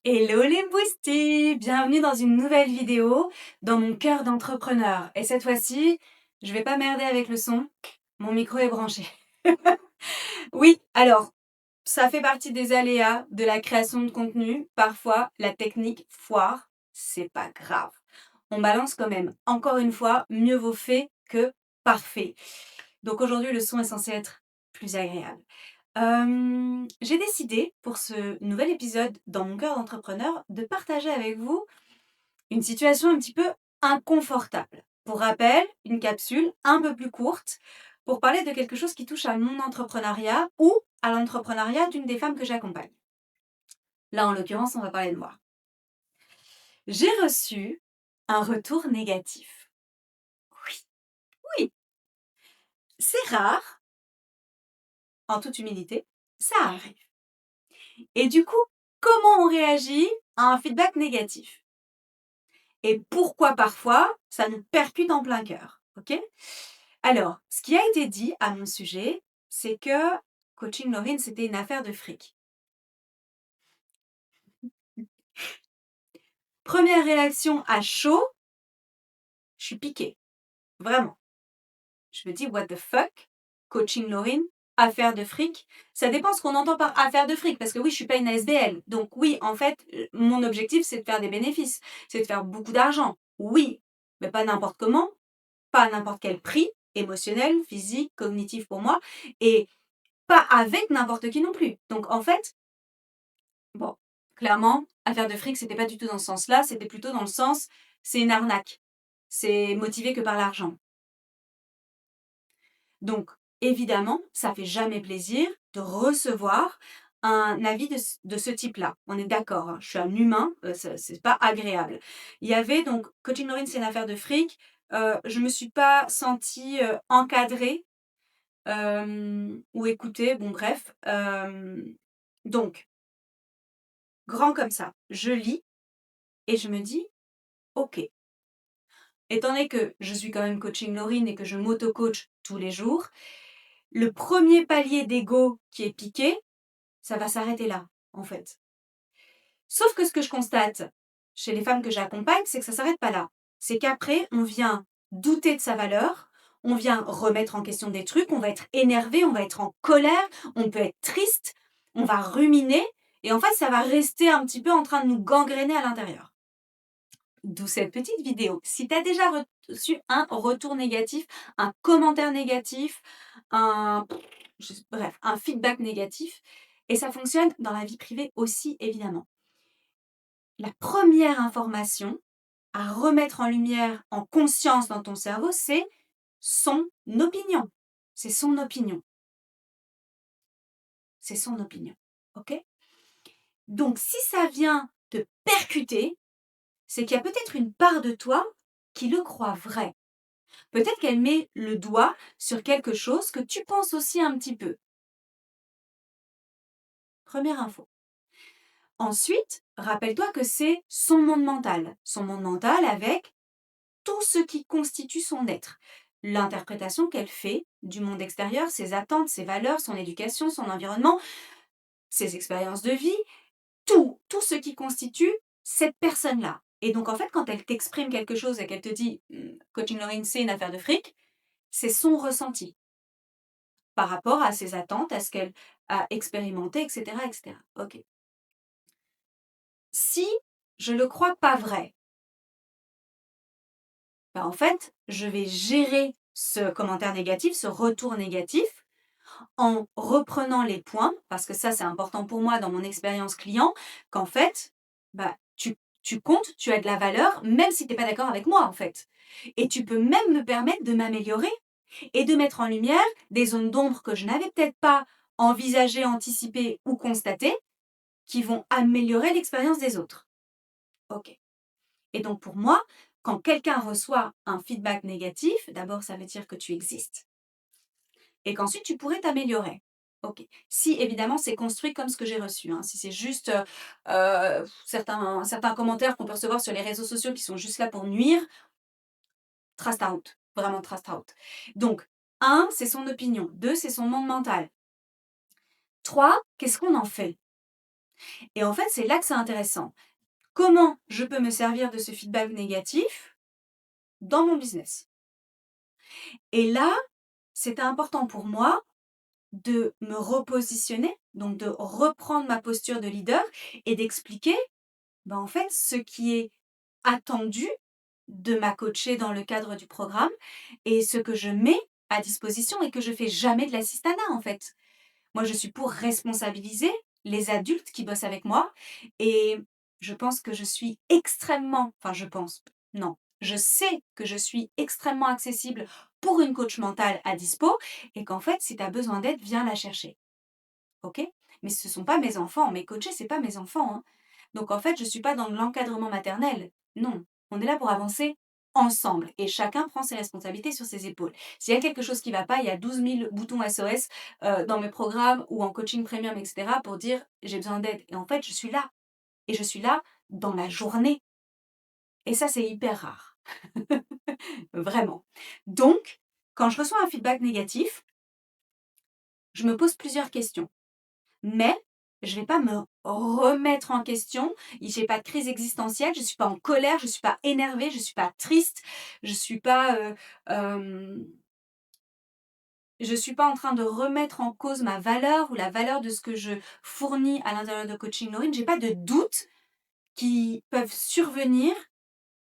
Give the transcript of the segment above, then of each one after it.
Hello les boosties! Bienvenue dans une nouvelle vidéo dans mon cœur d'entrepreneur. Et cette fois-ci, je vais pas merder avec le son, mon micro est branché. Oui, alors, ça fait partie des aléas de la création de contenu. Parfois, la technique foire, c'est pas grave. On balance quand même. Encore une fois, mieux vaut fait que parfait. Donc aujourd'hui, le son est censé être plus agréable. J'ai décidé pour ce nouvel épisode dans mon cœur d'entrepreneur de partager avec vous une situation un petit peu inconfortable. Pour rappel, une capsule un peu plus courte pour parler de quelque chose qui touche à mon entrepreneuriat ou à l'entrepreneuriat d'une des femmes que j'accompagne. Là, en l'occurrence, on va parler de moi. J'ai reçu un retour négatif. Oui, oui, c'est rare, en toute humilité, ça arrive. Et du coup, comment on réagit à un feedback négatif? Et pourquoi parfois ça nous percute en plein cœur, ok? Alors, ce qui a été dit à mon sujet, c'est que Coaching Laurine, c'était une affaire de fric. Première réaction à chaud, je suis piquée, vraiment. Je me dis, what the fuck? Coaching Laurine, affaire de fric. Ça dépend ce qu'on entend par affaire de fric, parce que oui, je suis pas une ASBL. Donc oui, en fait, mon objectif, c'est de faire des bénéfices, c'est de faire beaucoup d'argent. Oui, mais pas n'importe comment, pas à n'importe quel prix, émotionnel, physique, cognitif pour moi, et pas avec n'importe qui non plus. Donc en fait, bon, clairement, affaire de fric, c'était pas du tout dans ce sens-là, c'était plutôt dans le sens, c'est une arnaque. C'est motivé que par l'argent. Donc, évidemment, ça fait jamais plaisir de recevoir un avis de ce type-là. On est d'accord, hein, je suis un humain, c'est pas agréable. Il y avait donc Coaching Laurine, c'est une affaire de fric. Je me suis pas sentie encadrée ou écoutée, bon bref. Donc, grand comme ça, je lis et je me dis, ok, étant donné que je suis quand même Coaching Laurine et que je m'auto-coach tous les jours, le premier palier d'ego qui est piqué, ça va s'arrêter là, en fait. Sauf que ce que je constate chez les femmes que j'accompagne, c'est que ça ne s'arrête pas là. C'est qu'après, on vient douter de sa valeur, on vient remettre en question des trucs, on va être énervé, on va être en colère, on peut être triste, on va ruminer, et en fait, ça va rester un petit peu en train de nous gangréner à l'intérieur. D'où cette petite vidéo. Si tu as déjà reçu un retour négatif, un commentaire négatif, bref, un feedback négatif, et ça fonctionne dans la vie privée aussi, évidemment. La première information à remettre en lumière, en conscience dans ton cerveau, c'est son opinion. C'est son opinion. C'est son opinion. OK? Donc, si ça vient te percuter, c'est qu'il y a peut-être une part de toi qui le croit vrai. Peut-être qu'elle met le doigt sur quelque chose que tu penses aussi un petit peu. Première info. Ensuite, rappelle-toi que c'est son monde mental. Son monde mental avec tout ce qui constitue son être. L'interprétation qu'elle fait du monde extérieur, ses attentes, ses valeurs, son éducation, son environnement, ses expériences de vie, tout ce qui constitue cette personne-là. Et donc, en fait, quand elle t'exprime quelque chose et qu'elle te dit Coaching Laurine, c'est une affaire de fric, c'est son ressenti par rapport à ses attentes, à ce qu'elle a expérimenté, etc., etc. Ok. Si je le crois pas vrai, ben en fait, je vais gérer ce commentaire négatif, ce retour négatif, en reprenant les points, parce que ça, c'est important pour moi dans mon expérience client, qu'en fait, bah, tu comptes, tu as de la valeur, même si tu n'es pas d'accord avec moi, en fait. Et tu peux même me permettre de m'améliorer et de mettre en lumière des zones d'ombre que je n'avais peut-être pas envisagées, anticipées ou constatées, qui vont améliorer l'expérience des autres. Ok. Et donc pour moi, quand quelqu'un reçoit un feedback négatif, d'abord ça veut dire que tu existes et qu'ensuite tu pourrais t'améliorer. Ok. Si évidemment c'est construit comme ce que j'ai reçu, hein. Si c'est juste certains commentaires qu'on peut recevoir sur les réseaux sociaux qui sont juste là pour nuire, trust out, vraiment trust out. Donc, un, c'est son opinion. Deux, c'est son monde mental. Trois, qu'est-ce qu'on en fait? Et en fait, c'est là que c'est intéressant. Comment je peux me servir de ce feedback négatif dans mon business? Et là, c'était important pour moi de me repositionner, donc de reprendre ma posture de leader et d'expliquer, en fait, ce qui est attendu de ma coachée dans le cadre du programme et ce que je mets à disposition et que je fais jamais de l'assistanat, en fait. Moi, je suis pour responsabiliser les adultes qui bossent avec moi et je pense que je suis extrêmement, enfin je pense, non, je sais que je suis extrêmement accessible pour une coach mentale à dispo et qu'en fait, si tu as besoin d'aide, viens la chercher. OK? Mais ce ne sont pas mes enfants. Mes coachés, c'est pas mes enfants, hein. Donc en fait, je ne suis pas dans l'encadrement maternel. Non, on est là pour avancer ensemble et chacun prend ses responsabilités sur ses épaules. S'il y a quelque chose qui ne va pas, il y a 12 000 boutons SOS dans mes programmes ou en coaching premium, etc. pour dire j'ai besoin d'aide. Et en fait, je suis là. Et je suis là dans la journée. Et ça, c'est hyper rare. Vraiment. Donc, quand je reçois un feedback négatif, je me pose plusieurs questions. Mais je vais pas me remettre en question. J'ai pas de crise existentielle, je suis pas en colère, je suis pas énervée, je suis pas triste, je suis pas, je suis pas en train de remettre en cause ma valeur ou la valeur de ce que je fournis à l'intérieur de Coaching Laurine. J'ai pas de doutes qui peuvent survenir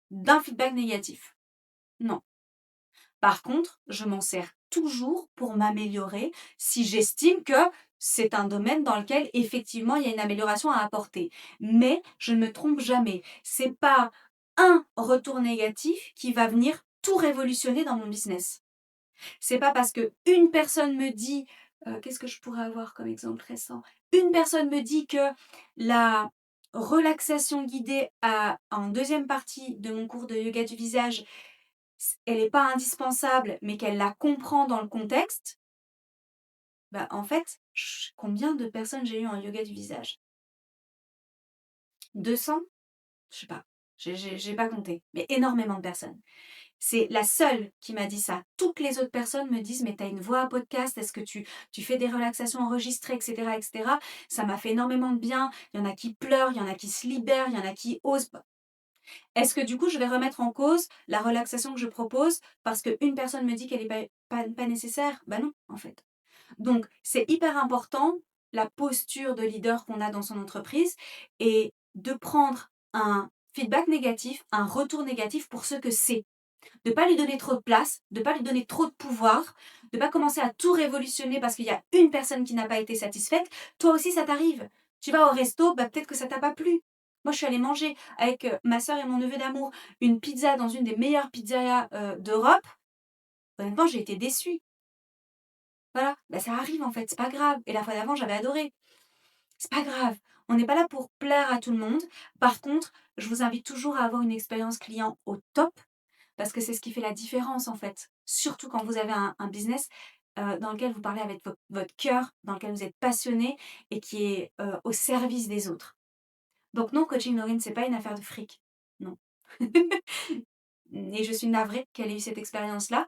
d'un feedback négatif. Non. Par contre, je m'en sers toujours pour m'améliorer si j'estime que c'est un domaine dans lequel effectivement il y a une amélioration à apporter. Mais je ne me trompe jamais. C'est pas un retour négatif qui va venir tout révolutionner dans mon business. C'est pas parce que une personne me dit, qu'est-ce que je pourrais avoir comme exemple récent? Une personne me dit que la relaxation guidée en deuxième partie de mon cours de yoga du visage elle n'est pas indispensable, mais qu'elle la comprend dans le contexte, en fait, combien de personnes j'ai eu en yoga du visage? 200? Je sais pas. J'ai pas compté, mais énormément de personnes. C'est la seule qui m'a dit ça. Toutes les autres personnes me disent: «Mais tu as une voix à podcast, est-ce que tu fais des relaxations enregistrées?» et cetera et cetera. Ça m'a fait énormément de bien. Il y en a qui pleurent, il y en a qui se libèrent, il y en a qui osent. Est-ce que du coup, je vais remettre en cause la relaxation que je propose parce qu'une personne me dit qu'elle n'est pas nécessaire? Non, en fait. Donc, c'est hyper important, la posture de leader qu'on a dans son entreprise et de prendre un feedback négatif, un retour négatif pour ce que c'est. De ne pas lui donner trop de place, de ne pas lui donner trop de pouvoir, de ne pas commencer à tout révolutionner parce qu'il y a une personne qui n'a pas été satisfaite. Toi aussi, ça t'arrive. Tu vas au resto, peut-être que ça t'a pas plu. Moi, je suis allée manger avec ma soeur et mon neveu d'amour une pizza dans une des meilleures pizzerias d'Europe. Honnêtement, j'ai été déçue. Voilà, ça arrive en fait, c'est pas grave. Et la fois d'avant, j'avais adoré. C'est pas grave. On n'est pas là pour plaire à tout le monde. Par contre, je vous invite toujours à avoir une expérience client au top parce que c'est ce qui fait la différence en fait. Surtout quand vous avez un business dans lequel vous parlez avec votre cœur, dans lequel vous êtes passionné et qui est au service des autres. Donc non, Coaching Laurine, c'est pas une affaire de fric. Non. Et je suis navrée qu'elle ait eu cette expérience-là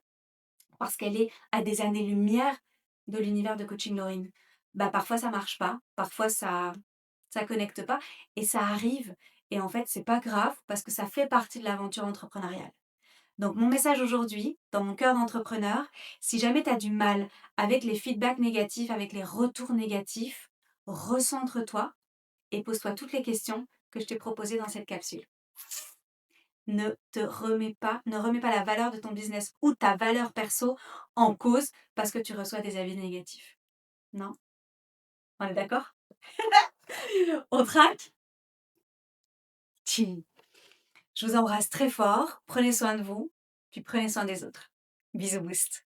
parce qu'elle est à des années-lumière de l'univers de Coaching Laurine. Parfois ça marche pas, parfois ça connecte pas et ça arrive et en fait, c'est pas grave parce que ça fait partie de l'aventure entrepreneuriale. Donc mon message aujourd'hui, dans mon cœur d'entrepreneur, si jamais tu as du mal avec les feedbacks négatifs, avec les retours négatifs, recentre-toi et pose-toi toutes les questions que je t'ai proposées dans cette capsule. Ne remets pas la valeur de ton business ou ta valeur perso en cause parce que tu reçois des avis négatifs. Non? On est d'accord? On traque? Tchi. Je vous embrasse très fort. Prenez soin de vous, puis prenez soin des autres. Bisous boost.